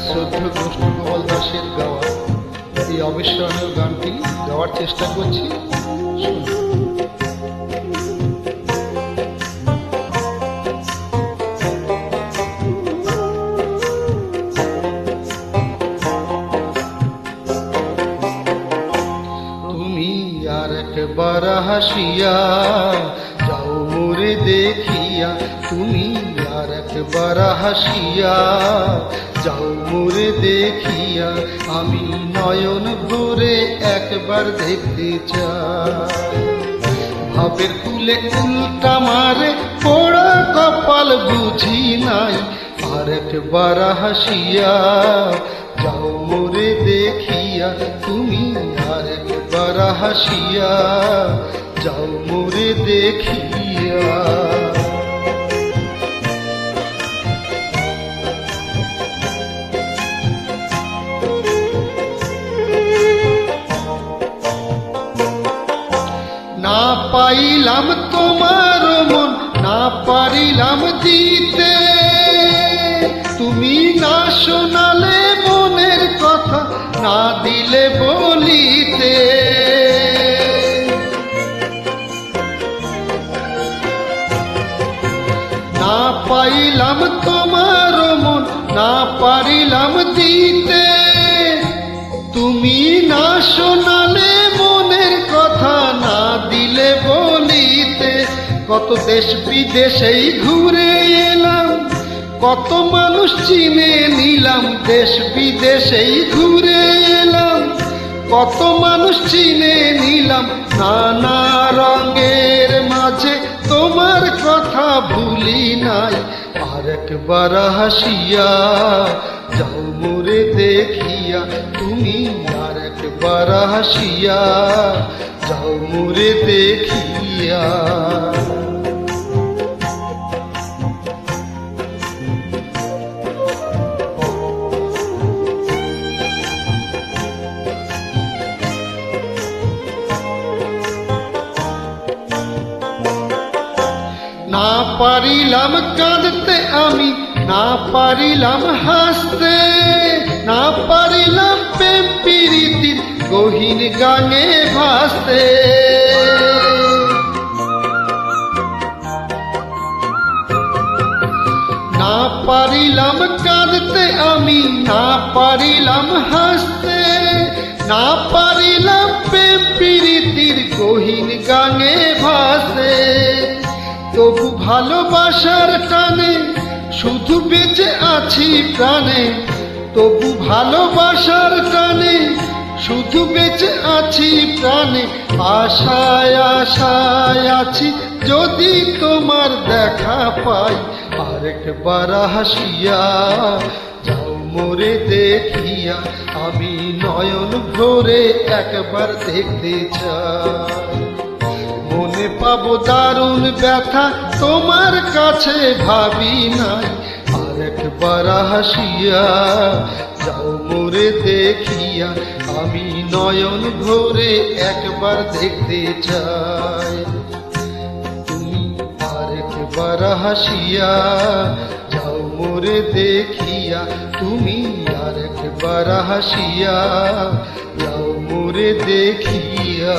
শ্রদ্ধেয় কৃষ্ণগোপাল দাসের গাওয়া এই অবিস্মরণীয় গানটি গাওয়ার চেষ্টা করছি। তুমি আর একবার হাসিয়া যাও মোরে দেখিয়া, তুমি আর একবার হাসিয়া যাও মোরে দেখিয়া, আমি নয়ন ভরে একবার দেখতে চাই। ভাবের কুলে উল্টা মারে পোড়া কপাল বুঝি নাই, আর একবার হাসিয়া যাও মোরে দেখিয়া, তুমি আর একবার হাসিয়া যাও মোরে দেখিয়া। না পাইলাম তোমার মন, না পারিলাম দিতে, তুমি না শোনালে মনের কথা, না দিলে বলিতে। না পাইলাম তোমার মন, না পারিলাম দিতে, তুমি না শোনালে মনের কথা, না দিলে বলিতে। কত দেশ বিদেশেই ঘুরে এলাম, কত মানুষ চিনে নিলাম, দেশ বিদেশেই ঘুরে এলাম, কত মানুষ চিনে নিলাম। নানা রঙের মাঝে তোমার কথা ভুলি নাই, আর একবার হাসিয়া যাও মোরে দেখিয়া, তুমি আর একবার হাসিয়া যাও মোরে দেখিয়া। না পারিলাম কাঁদতে আমি, না পারিলাম হাসতে, না পারিলাম প্রেম প্রীতির গহীন গানে ভাসতে। না পারিলাম কাঁদতে আমি, না পারিলাম হাসতে, না পারিলাম প্রেম প্রীতির গহীন গানে ভাসতে। তবু ভালোবাসার টানে শুধু বেঁচে আছি প্রাণে, তবু ভালোবাসার টানে শুধু বেঁচে আছি প্রাণে। আশায় আশায় আছি যদি তোমার দেখা পাই, আর একবার হাসিয়া যাও মোরে দেখিয়া, আমি নয়ন ভরে একবার দেখতে চাই। মনে পাবো দারুণ ব্যথা তোমার কাছে ভাবি নাই, আর একবার হাসিয়া যাও মোরে দেখিয়া, আমি নয়ন ভরে একবার দেখতে চাই। তুমি আর একবার হাসিয়া যাও মোরে দেখিয়া, তুমি আর একবার হাসিয়া যাও মোরে দেখিয়া।